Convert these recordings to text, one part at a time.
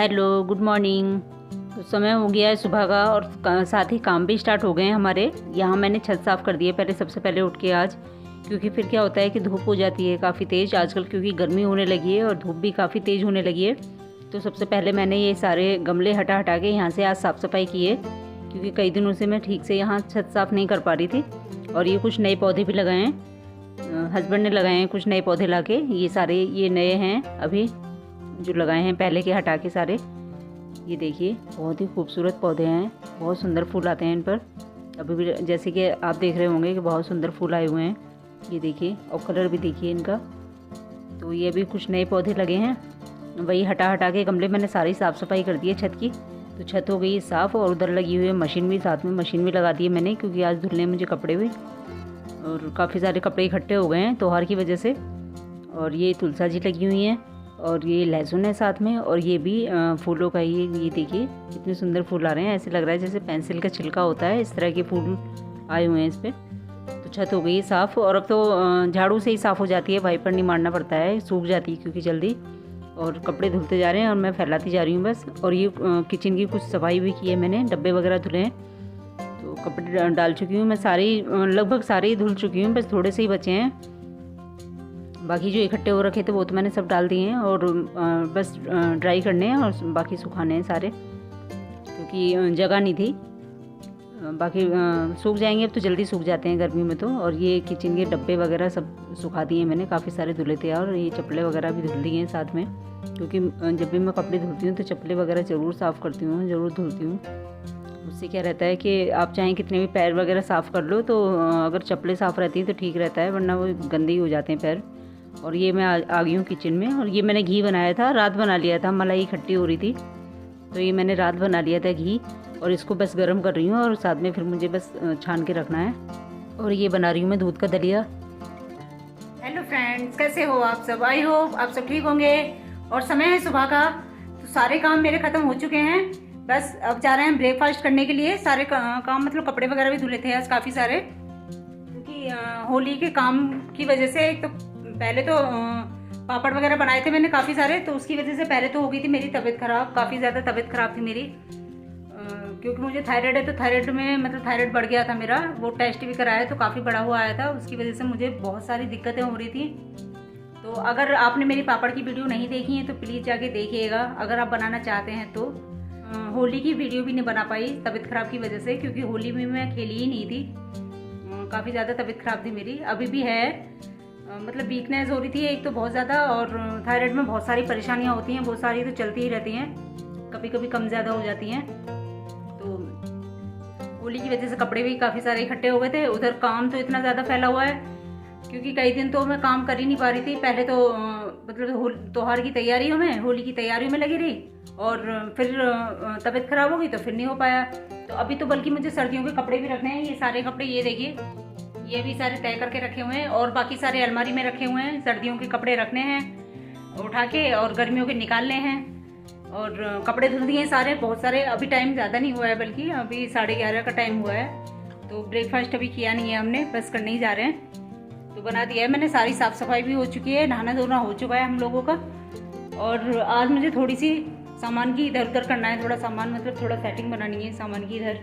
Hello, good morning. तो समय हो गया है सुबह का और साथ ही काम भी स्टार्ट हो गए हैं हमारे। यहाँ मैंने छत साफ़ कर दी है पहले, सबसे पहले उठ के आज, क्योंकि फिर क्या होता है कि धूप हो जाती है काफ़ी तेज़ आजकल, क्योंकि गर्मी होने लगी है और धूप भी काफ़ी तेज़ होने लगी है। तो सबसे पहले मैंने ये सारे गमले हटा के यहाँ से आज साफ़ सफाई की है, क्योंकि कई दिनों से मैं ठीक से यहाँ छत साफ़ नहीं कर पा रही थी। और ये कुछ नए पौधे भी लगाए हैं, हस्बैंड ने लगाए हैं कुछ नए पौधे लाके। ये सारे ये नए हैं अभी जो लगाए हैं, पहले के हटा के सारे। ये देखिए बहुत ही खूबसूरत पौधे हैं, बहुत सुंदर फूल आते हैं इन पर। अभी भी जैसे कि आप देख रहे होंगे कि बहुत सुंदर फूल आए हुए हैं, ये देखिए, और कलर भी देखिए इनका। तो ये भी कुछ नए पौधे लगे हैं, वही हटा के गमले मैंने सारी साफ़ सफाई कर दी है छत की। तो छत हो गई साफ़, और उधर लगी हुई है मशीन भी, साथ में मशीन भी लगा दी है मैंने, क्योंकि आज धुलने मुझे कपड़े भी, और काफ़ी सारे कपड़े इकट्ठे हो गए हैं त्योहार की वजह से। और ये तुलसा जी लगी हुई हैं, और ये लहसुन है साथ में, और ये भी फूलों का ये देखिए कितने सुंदर फूल आ रहे हैं। ऐसे लग रहा है जैसे पेंसिल का छिलका होता है, इस तरह के फूल आए हुए हैं इस पर। तो छत हो गई साफ़, और अब तो झाड़ू से ही साफ़ हो जाती है, वाइपर नहीं मारना पड़ता है, सूख जाती है क्योंकि जल्दी। और कपड़े धुलते जा रहे हैं और मैं फैलाती जा रही हूँ बस। और ये किचन की कुछ सफाई भी की है मैंने, डब्बे वगैरह धुले हैं, तो कपड़े डाल चुकी हूँ मैं सारे, लगभग सारे ही धुल चुकी हूँ, बस थोड़े से ही बचे हैं। बाकी जो इकट्ठे हो रखे थे वो तो मैंने सब डाल दिए हैं, और बस ड्राई करने हैं और बाकी सुखाने हैं सारे, क्योंकि जगह नहीं थी। बाकी सूख जाएंगे, अब तो जल्दी सूख जाते हैं गर्मी में तो। और ये किचन के डब्बे वगैरह सब सुखा दिए मैंने, काफ़ी सारे धुले थे, और ये चप्पलें वगैरह भी धुल दिए हैं साथ में, क्योंकि जब भी मैं कपड़े धुलती हूँ तो चप्पलें वगैरह ज़रूर साफ़ करती हूँ, ज़रूर धुलती हूँ। उससे क्या रहता है कि आप चाहें कितने भी पैर वगैरह साफ़ कर लो, तो अगर चप्पलें साफ़ रहती हैं तो ठीक रहता है, वरना वो गंदे ही हो जाते हैं पैर। और ये मैं आ गई हूँ किचन में, और ये मैंने घी बनाया था, रात बना लिया था, मलाई खट्टी हो रही थी, तो ये मैंने रात बना लिया था घी, और इसको बस गर्म कर रही हूँ, और साथ में फिर मुझे बस छान के रखना है। और ये बना रही हूँ मैं दूध का दलिया। हेलो फ्रेंड्स, कैसे हो आप सब? आई होप आप सब ठीक होंगे। और समय है सुबह का, तो सारे काम मेरे खत्म हो चुके हैं, बस अब जा रहे हैं ब्रेकफास्ट करने के लिए। सारे काम मतलब कपड़े वगैरह भी धुले थे आज काफ़ी सारे, क्योंकि होली के काम की वजह से। एक तो पहले तो पापड़ वगैरह बनाए थे मैंने काफ़ी सारे, तो उसकी वजह से पहले तो हो गई थी मेरी तबीयत ख़राब, काफ़ी ज़्यादा तबीयत ख़राब थी मेरी, क्योंकि मुझे थायराइड है, तो थायराइड में मतलब थायराइड बढ़ गया था मेरा, वो टेस्ट भी कराया तो काफ़ी बड़ा हुआ आया था, उसकी वजह से मुझे बहुत सारी दिक्कतें हो रही थी। तो अगर आपने मेरी पापड़ की वीडियो नहीं देखी है तो प्लीज़ जाके देखिएगा, अगर आप बनाना चाहते हैं तो। होली की वीडियो भी नहीं बना पाई तबीयत ख़राब की वजह से, क्योंकि होली में मैं खेली ही नहीं थी, काफ़ी ज़्यादा तबीयत ख़राब थी मेरी, अभी भी है, मतलब वीकनेस हो रही थी एक तो बहुत ज़्यादा, और थायराइड में बहुत सारी परेशानियाँ होती हैं, बहुत सारी तो चलती ही रहती हैं, कभी कभी कम ज़्यादा हो जाती हैं। तो होली की वजह से कपड़े भी काफ़ी सारे इकट्ठे हो गए थे, उधर काम तो इतना ज़्यादा फैला हुआ है, क्योंकि कई दिन तो मैं काम कर ही नहीं पा रही थी। पहले तो मतलब त्योहार की तैयारियों में, होली की तैयारियों में लगी रही, और फिर तबीयत ख़राब हो गई तो फिर नहीं हो पाया। तो अभी तो बल्कि मुझे सर्दियों के कपड़े भी रखने हैं, ये सारे कपड़े ये देखिए, ये भी सारे तय करके रखे हुए हैं, और बाकी सारे अलमारी में रखे हुए हैं। सर्दियों के कपड़े रखने हैं उठा के, और गर्मियों के निकालने हैं, और कपड़े धुल दिए सारे, बहुत सारे। अभी टाइम ज़्यादा नहीं हुआ है, बल्कि अभी 11:30 का टाइम हुआ है, तो ब्रेकफास्ट अभी किया नहीं है हमने, बस करने ही जा रहे हैं। तो बना दिया है मैंने, सारी साफ़ सफाई भी हो चुकी है, नहाना धोना हो चुका है हम लोगों का। और आज मुझे थोड़ी सी सामान की इधर उधर करना है, थोड़ा सामान मतलब थोड़ा सेटिंग बनानी है सामान की इधर।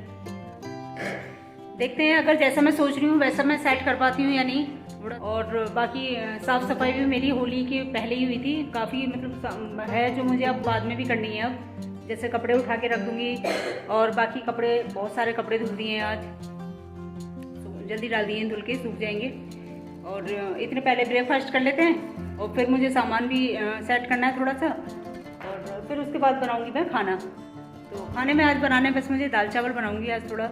देखते हैं अगर जैसा मैं सोच रही हूँ वैसा मैं सेट कर पाती हूँ या नहीं। और बाकी साफ़ सफाई भी मेरी होली के पहले ही हुई थी, काफ़ी मतलब है जो मुझे अब बाद में भी करनी है। अब जैसे कपड़े उठा के रख दूँगी, और बाकी कपड़े, बहुत सारे कपड़े धुल दिए हैं आज, जल्दी डाल दिए हैं, धुल के सूख जाएंगे। और इतने पहले ब्रेकफास्ट कर लेते हैं, और फिर मुझे सामान भी सेट करना है थोड़ा सा, और फिर उसके बाद बनाऊँगी मैं खाना। तो खाने में आज बनाने बस मुझे दाल चावल बनाऊँगी आज, थोड़ा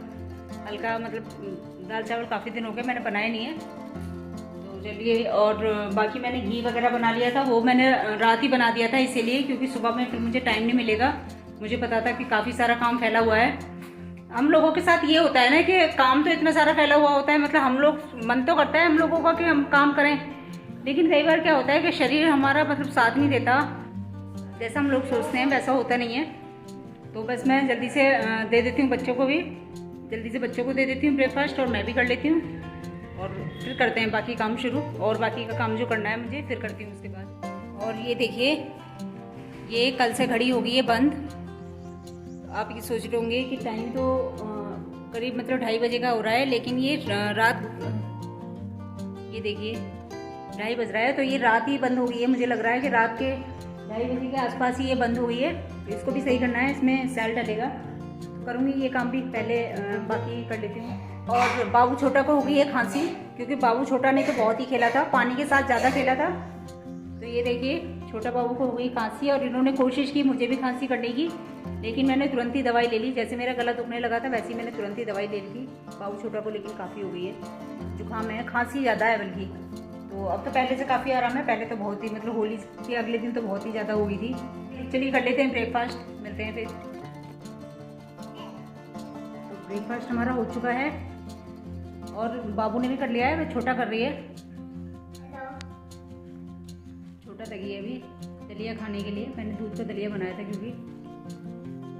हल्का, मतलब दाल चावल काफ़ी दिन हो गए मैंने बनाए नहीं है, तो चलिए। और बाकी मैंने घी वगैरह बना लिया था, वो मैंने रात ही बना दिया था इसीलिए, क्योंकि सुबह में फिर मुझे टाइम नहीं मिलेगा। मुझे पता था कि काफ़ी सारा काम फैला हुआ है। हम लोगों के साथ ये होता है ना कि काम तो इतना सारा फैला हुआ होता है, मतलब हम लोग, मन तो करता है हम लोगों का कि हम काम करें, लेकिन कई बार क्या होता है कि शरीर हमारा मतलब साथ नहीं देता, जैसा हम लोग सोचते हैं वैसा होता नहीं है। तो बस मैं जल्दी से दे देती हूँ बच्चों को भी, जल्दी से बच्चों को दे देती हूँ ब्रेकफास्ट, और मैं भी कर लेती हूँ, और फिर करते हैं बाकी काम शुरू। और बाकी का काम जो करना है मुझे फिर करती हूँ उसके बाद। और ये देखिए, ये कल से घड़ी हो गई है बंद। आप ये सोच रहे होंगे कि टाइम तो करीब मतलब 2:30 बजे का हो रहा है, लेकिन ये रात, ये देखिए 2:30 बज रहा है, तो ये रात ही बंद हो गई है। मुझे लग रहा है कि रात के 2:30 बजे के आसपास ही ये बंद हो गई है। तो इसको भी सही करना है, इसमें सेल डलेगा, तो करूँगी ये काम भी पहले, बाकी कर लेती हूँ। और बाबू छोटा को हो गई है खांसी, क्योंकि बाबू छोटा ने तो बहुत ही खेला था, पानी के साथ ज़्यादा खेला था। तो ये देखिए छोटा बाबू को हो गई खांसी, और इन्होंने कोशिश की मुझे भी खांसी करने की, लेकिन मैंने तुरंत ही दवाई ले ली। जैसे मेरा गला दुखने लगा था वैसे ही मैंने तुरंत ही दवाई ले ली थी। बाबू छोटा को लेकिन काफ़ी हो गई है, जुकाम है, खांसी ज़्यादा है बल्कि। तो अब तो पहले से काफ़ी आराम है, पहले तो बहुत ही मतलब होली के अगले दिन तो बहुत ही ज़्यादा हो गई थी। चलिए कर लेते हैं ब्रेकफास्ट, मिलते हैं फिर। तो ब्रेकफास्ट हमारा हो चुका है और बाबू ने भी कर लिया है, वह छोटा कर रही है, छोटा लगी है अभी दलिया खाने के लिए। मैंने दूध का दलिया बनाया था, क्योंकि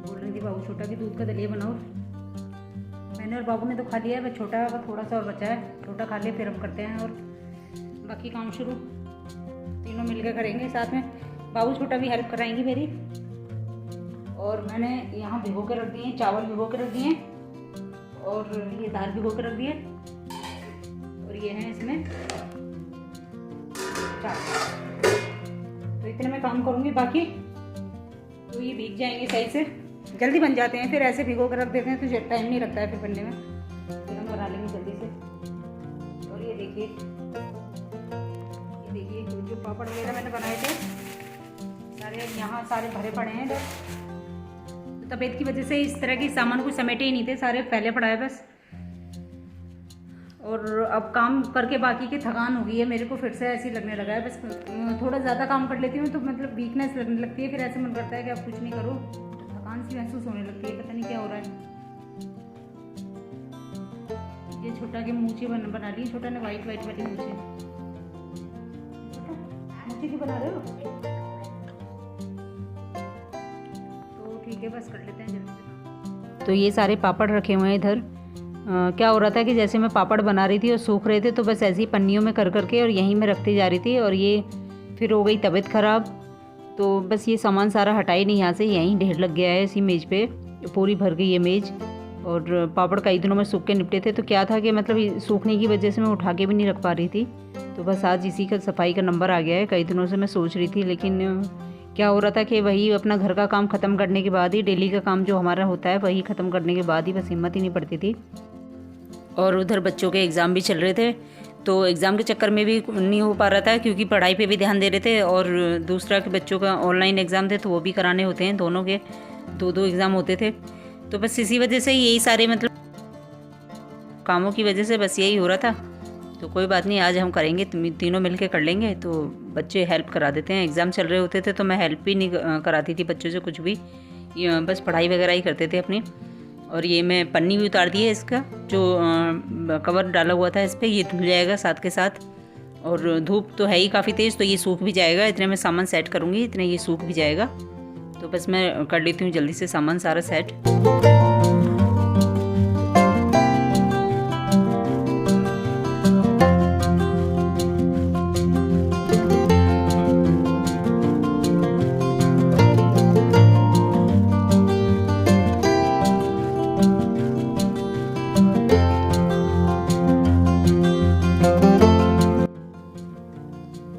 बोल रही थी बाबू छोटा की दूध का दलिया बनाओ। मैंने और बाबू ने तो खा लिया है, वह छोटा का थोड़ा सा और बचा है, छोटा खा लिया, फिर हम करते हैं और बाकी काम शुरू। तीनों मिलकर करेंगे साथ में, बाबू छोटा भी हेल्प कराएंगी मेरी। और मैंने यहाँ भिगो के रख दिए, चावल भिगो के रख दिए, और ये दाल भिगो के रख दिए, और ये है इसमें चावल। तो इतने में काम करूँगी, बाकी तो ये भीग जाएंगे सही से, जल्दी बन जाते हैं। फिर ऐसे भिगो कर रख देते हैं तो टाइम नहीं लगता है फिर बनने में, फिर हम बना लेंगे जल्दी से। और ये देखिए जो पापड़ वगैरह मैंने बनाए थे सारे यहाँ सारे भरे पड़े हैं इधर। तो तबीयत की वजह से इस तरह के सामान कुछ समेटे ही नहीं थे, सारे फैले पड़ा है बस। और अब काम करके बाकी की थकान हो गई है मेरे को, फिर से ऐसे ही लगने लगा है। बस थोड़ा ज़्यादा काम कर लेती हूँ तो मतलब वीकनेस लगने लगती है, फिर ऐसे मन करता है कि अब कुछ नहीं करो, थकान सी महसूस होने लगती है, पता नहीं क्या हो रहा है। ये छोटा के मूछे बना ली, छोटा ने वाइट वाली मूछे क्यों बना रहे हो? तो ठीक है, बस कर लेते हैं जल्दी से। तो ये सारे पापड़ रखे हुए हैं इधर। क्या हो रहा था कि जैसे मैं पापड़ बना रही थी और सूख रहे थे, तो बस ऐसी पन्नियों में कर करके और यहीं में रखती जा रही थी, और ये फिर हो गई तबीयत ख़राब। तो बस ये सामान सारा हटाई नहीं यहाँ से, यहीं ढेर लग गया है इसी मेज़ पे, पूरी भर गई है मेज़। और पापड़ कई दिनों में सूख के निपटे थे, तो क्या था कि मतलब सूखने की वजह से मैं उठा के भी नहीं रख पा रही थी। तो बस आज इसी का सफाई का नंबर आ गया है। कई दिनों से मैं सोच रही थी, लेकिन क्या हो रहा था कि वही अपना घर का काम ख़त्म करने के बाद ही, डेली का काम जो हमारा होता है वही ख़त्म करने के बाद ही बस हिम्मत ही नहीं पड़ती थी। और उधर बच्चों के एग्ज़ाम भी चल रहे थे, तो एग्ज़ाम के चक्कर में भी नहीं हो पा रहा था, क्योंकि पढ़ाई पे भी ध्यान दे रहे थे। और दूसरा के बच्चों का ऑनलाइन एग्ज़ाम थे, तो वो भी कराने होते हैं, दोनों के 2-2 एग्ज़ाम होते थे। तो बस इसी वजह से यही सारे मतलब कामों की वजह से बस यही हो रहा था। तो कोई बात नहीं, आज हम करेंगे, तीनों मिलके कर लेंगे। तो बच्चे हेल्प करा देते हैं, एग्ज़ाम चल रहे होते थे तो मैं हेल्प भी नहीं कराती थी बच्चों से कुछ भी, बस पढ़ाई वगैरह ही करते थे अपनी। और ये मैं पन्नी भी उतार दी है, इसका जो कवर डाला हुआ था इस पर, ये धुल जाएगा साथ के साथ। और धूप तो है ही काफ़ी तेज़, तो ये सूख भी जाएगा। इतने में सामान सेट करूँगी, इतने ये सूख भी जाएगा। तो बस मैं कर लेती हूँ जल्दी से सामान सारा सेट।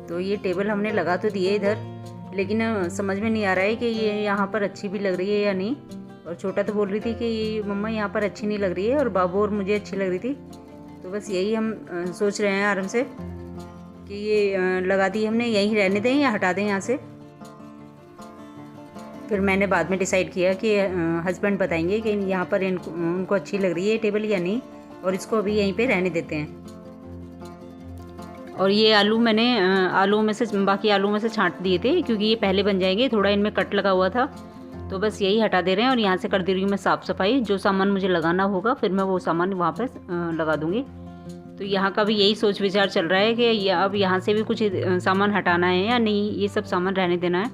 तो ये टेबल हमने लगा तो दिए इधर, लेकिन समझ में नहीं आ रहा है कि ये यहाँ पर अच्छी भी लग रही है या नहीं। और छोटा तो बोल रही थी कि ये मम्मा यहाँ पर अच्छी नहीं लग रही है, और बाबू और मुझे अच्छी लग रही थी। तो बस यही हम सोच रहे हैं आराम से कि ये लगा दी हमने, यहीं रहने दें या हटा दें यहाँ से। फिर मैंने बाद में डिसाइड किया कि हस्बैंड बताएंगे कि यहाँ पर उनको अच्छी लग रही है टेबल या नहीं, और इसको अभी यहीं पे रहने देते हैं। और ये आलू मैंने बाकी आलू में से छांट दिए थे, क्योंकि ये पहले बन जाएंगे, थोड़ा इनमें कट लगा हुआ था। तो बस यही हटा दे रहे हैं, और यहाँ से कर दे रही हूँ मैं साफ़ सफाई। जो सामान मुझे लगाना होगा फिर मैं वो सामान वहाँ पर लगा दूँगी। तो यहाँ का भी यही सोच विचार चल रहा है कि अब यहाँ से भी कुछ सामान हटाना है या नहीं, ये सब सामान रहने देना है।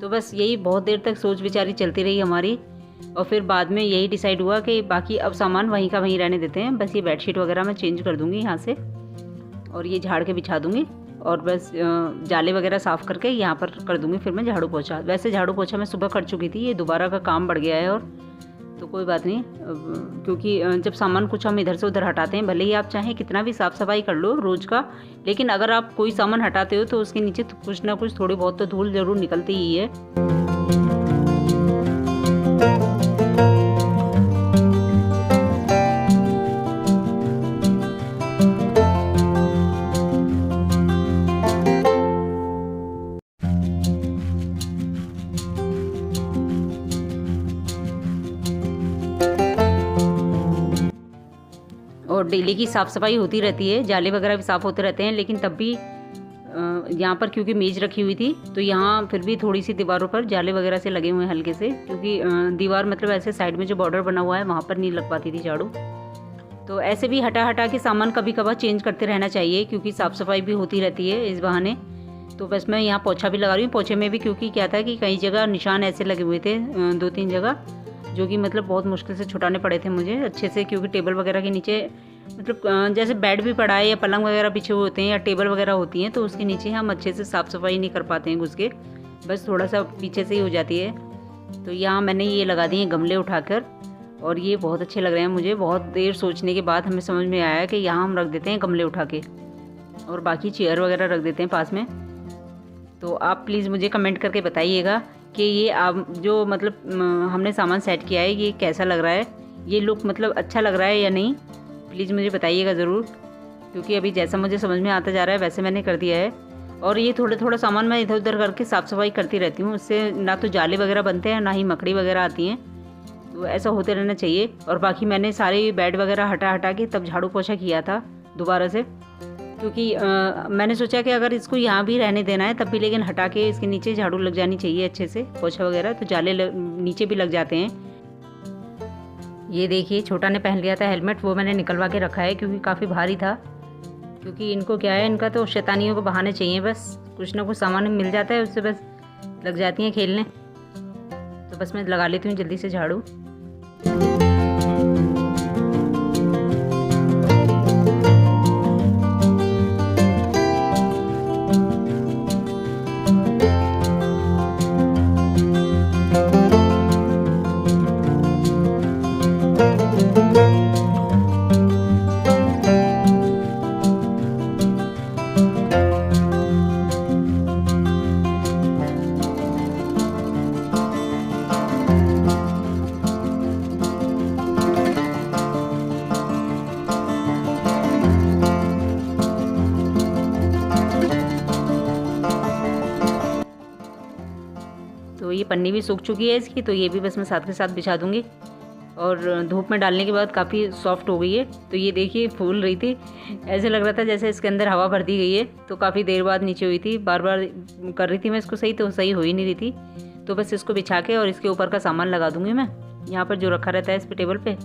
तो बस यही बहुत देर तक सोच विचारी चलती रही हमारी, और फिर बाद में यही डिसाइड हुआ कि बाकी अब सामान वहीं का वहीं रहने देते हैं। बस ये बेडशीट वगैरह मैं चेंज कर दूँगी यहाँ से, और ये झाड़ के बिछा दूँगी, और बस जाले वगैरह साफ़ करके यहाँ पर कर दूँगी फिर मैं झाड़ू पोछा। वैसे झाड़ू पोछा मैं सुबह कर चुकी थी, ये दोबारा का काम बढ़ गया है और तो कोई बात नहीं, क्योंकि जब सामान कुछ हम इधर से उधर हटाते हैं, भले ही आप चाहें कितना भी साफ़ सफाई कर लो रोज़ का, लेकिन अगर आप कोई सामान हटाते हो तो उसके नीचे तो कुछ ना कुछ थोड़ी बहुत तो धूल ज़रूर निकलती ही है। और डेली की साफ़ सफाई होती रहती है, जाले वगैरह भी साफ़ होते रहते हैं, लेकिन तब भी यहाँ पर क्योंकि मेज़ रखी हुई थी तो यहाँ फिर भी थोड़ी सी दीवारों पर जाले वगैरह से लगे हुए हैं हल्के से, क्योंकि दीवार मतलब ऐसे साइड में जो बॉर्डर बना हुआ है वहाँ पर नहीं लग पाती थी झाड़ू। तो ऐसे भी हटा हटा के सामान कभी कभार चेंज करते रहना चाहिए, क्योंकि साफ़ सफाई भी होती रहती है इस बहाने। तो बस मैं यहाँ पोछा भी लगा रही हूँ। पोछे में भी क्योंकि क्या था कि कई जगह निशान ऐसे लगे हुए थे, 2-3 जगह, जो कि मतलब बहुत मुश्किल से छुटाने पड़े थे मुझे अच्छे से, क्योंकि टेबल वगैरह के नीचे मतलब जैसे बेड भी पड़ा है या पलंग वगैरह पीछे हुए होते हैं या टेबल वगैरह होती हैं, तो उसके नीचे हम अच्छे से साफ़ सफाई नहीं कर पाते हैं घुस के, बस थोड़ा सा पीछे से ही हो जाती है। तो यहाँ मैंने ये लगा दिए गमले उठाकर, और ये बहुत अच्छे लग रहे हैं मुझे। बहुत देर सोचने के बाद हमें समझ में आया कि यहाँ हम रख देते हैं गमले उठा के, और बाकी चेयर वगैरह रख देते हैं पास में। तो आप प्लीज़ मुझे कमेंट करके बताइएगा कि ये आप जो मतलब हमने सामान सेट किया है ये कैसा लग रहा है, ये लुक मतलब अच्छा लग रहा है या नहीं, प्लीज़ मुझे बताइएगा ज़रूर, क्योंकि अभी जैसा मुझे समझ में आता जा रहा है वैसे मैंने कर दिया है। और ये थोड़ा सामान मैं इधर उधर करके साफ़ सफाई करती रहती हूँ, उससे ना तो जाले वगैरह बनते हैं ना ही मकड़ी वगैरह आती हैं, तो ऐसा होते रहना चाहिए। और बाकी मैंने सारे बेड वगैरह हटा के तब झाड़ू पोछा किया था दोबारा से, क्योंकि मैंने सोचा कि अगर इसको यहाँ भी रहने देना है तब भी, लेकिन हटा के इसके नीचे झाड़ू लग जानी चाहिए अच्छे से, पोछा वगैरह, तो जाले नीचे भी लग जाते हैं। ये देखिए छोटा ने पहन लिया था हेलमेट, वो मैंने निकलवा के रखा है क्योंकि काफ़ी भारी था, क्योंकि इनको क्या है, इनका तो शैतानियों को बहाने चाहिए, बस कुछ ना कुछ सामान मिल जाता है उससे बस लग जाती हैं खेलने। तो बस मैं लगा लेती हूँ जल्दी से झाड़ू। तो ये पन्नी भी सूख चुकी है इसकी, तो ये भी बस मैं साथ के साथ बिछा दूँगी। और धूप में डालने के बाद काफ़ी सॉफ्ट हो गई है। तो ये देखिए फूल रही थी, ऐसे लग रहा था जैसे इसके अंदर हवा भर दी गई है। तो काफ़ी देर बाद नीचे हुई थी, बार बार कर रही थी मैं इसको सही, तो सही हो ही नहीं रही थी। तो बस इसको बिछा के और इसके ऊपर का सामान लगा दूँगी मैं, यहाँ पर जो रखा रहता है इस पे टेबल पे।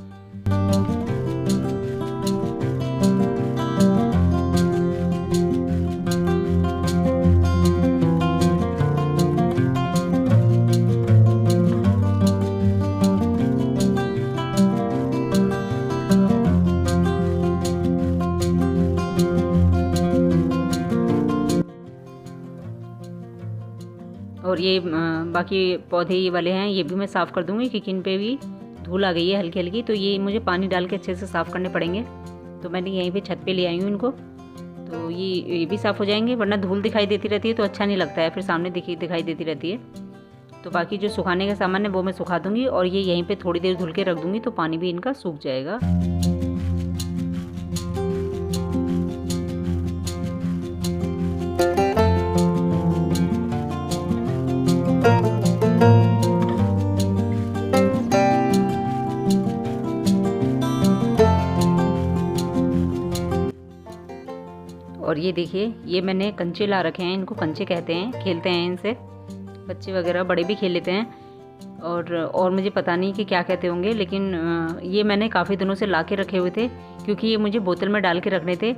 और ये बाकी पौधे ये वाले हैं, ये भी मैं साफ़ कर दूँगी क्योंकि इन पे भी धूल आ गई है हल्की हल्की, तो ये मुझे पानी डाल के अच्छे से साफ़ करने पड़ेंगे। तो मैंने यहीं पे छत पे ले आई हूँ इनको, तो ये भी साफ़ हो जाएंगे, वरना धूल दिखाई देती रहती है तो अच्छा नहीं लगता है, फिर सामने दिखाई देती रहती है। तो बाकी जो सुखाने का सामान है वो मैं सुखा दूँगी, और ये यहीं पर थोड़ी देर धुल के रख दूँगी, तो पानी भी इनका सूख जाएगा। और ये देखिए ये मैंने कंचे ला रखे हैं, इनको कंचे कहते हैं, खेलते हैं इनसे बच्चे वगैरह, बड़े भी खेल लेते हैं। और मुझे पता नहीं कि क्या कहते होंगे, लेकिन ये मैंने काफ़ी दिनों से ला के रखे हुए थे, क्योंकि ये मुझे बोतल में डाल के रखने थे।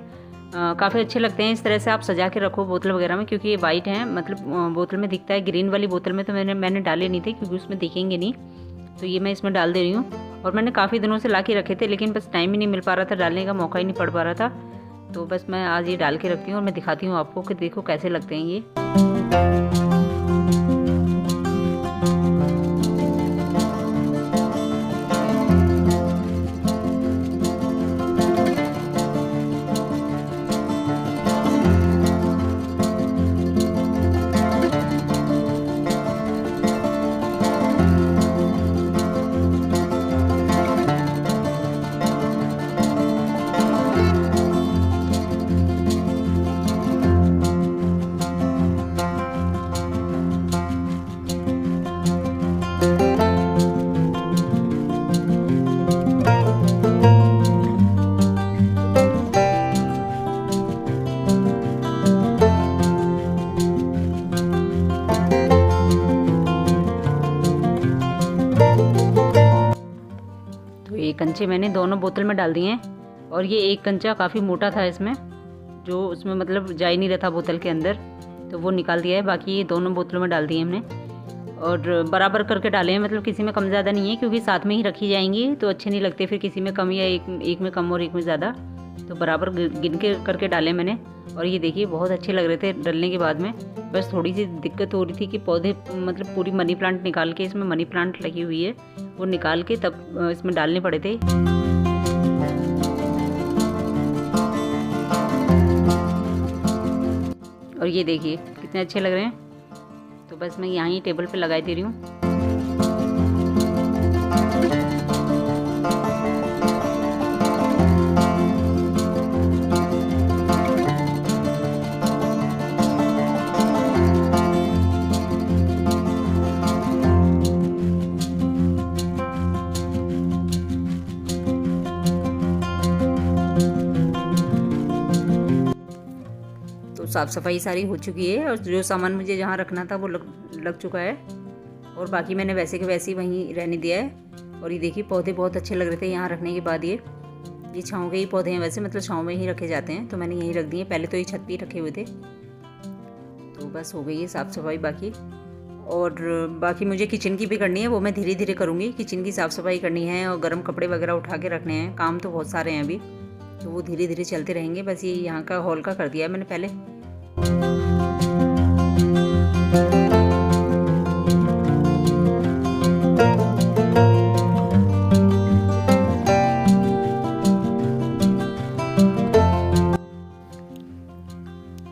काफ़ी अच्छे लगते हैं, इस तरह से आप सजा के रखो बोतल वगैरह में, क्योंकि ये वाइट हैं, मतलब बोतल में दिखता है। ग्रीन वाली बोतल में तो मैंने डाले नहीं थे क्योंकि उसमें दिखेंगे नहीं, तो ये मैं इसमें डाल दे रही हूँ। और मैंने काफ़ी दिनों से ला के रखे थे, लेकिन बस टाइम ही नहीं मिल पा रहा था, डालने का मौका ही नहीं पड़ पा रहा था। तो बस मैं आज ये डाल के रखती हूँ और मैं दिखाती हूँ आपको कि देखो कैसे लगते हैं ये। ये कंचे मैंने दोनों बोतल में डाल दिए हैं और ये एक कंचा काफ़ी मोटा था इसमें, जो उसमें मतलब जा ही नहीं रहा था बोतल के अंदर, तो वो निकाल दिया है। बाकी ये दोनों बोतलों में डाल दिए हमने और बराबर करके डाले हैं, मतलब किसी में कम ज़्यादा नहीं है क्योंकि साथ में ही रखी जाएंगी तो अच्छे नहीं लगते फिर किसी में कम या एक में कम और एक में ज़्यादा, तो बराबर गिन के करके डाले मैंने। और ये देखिए बहुत अच्छे लग रहे थे डलने के बाद में। बस थोड़ी सी दिक्कत हो रही थी कि पौधे मतलब पूरी मनी प्लांट निकाल के, इसमें मनी प्लांट लगी हुई है, वो निकाल के तब इसमें डालने पड़े थे। और ये देखिए कितने अच्छे लग रहे हैं। तो बस मैं यहाँ ही टेबल पे लगाई दे रही हूँ। साफ़ सफाई सारी हो चुकी है और जो सामान मुझे जहाँ रखना था वो लग चुका है और बाकी मैंने वैसे के वैसे ही वहीं रहने दिया है। और ये देखिए पौधे बहुत अच्छे लग रहे थे यहाँ रखने के बाद। ये छाँव के ही पौधे हैं, वैसे मतलब छाँव में ही रखे जाते हैं, तो मैंने यहीं रख दिए। पहले तो ये छत पे ही रखे हुए थे। तो बस हो गई है साफ़ सफाई बाकी। और बाकी मुझे किचन की भी करनी है, वो मैं धीरे धीरे करूँगी। किचन की साफ़ सफाई करनी है और गर्म कपड़े वगैरह उठा के रखने हैं। काम तो बहुत सारे हैं अभी, तो वो धीरे धीरे चलते रहेंगे। बस ये यहाँ का हॉल का कर दिया है मैंने पहले।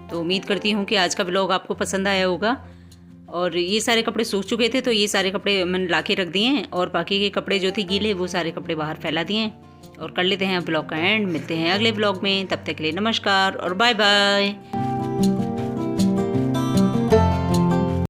तो उम्मीद करती हूँ कि आज का ब्लॉग आपको पसंद आया होगा। और ये सारे कपड़े सूख चुके थे तो ये सारे कपड़े मैंने ला के रख दिए हैं और बाकी के कपड़े जो थे गीले वो सारे कपड़े बाहर फैला दिए हैं। और कर लेते हैं ब्लॉग का एंड। मिलते हैं अगले ब्लॉग में, तब तक के लिए नमस्कार और बाय बाय।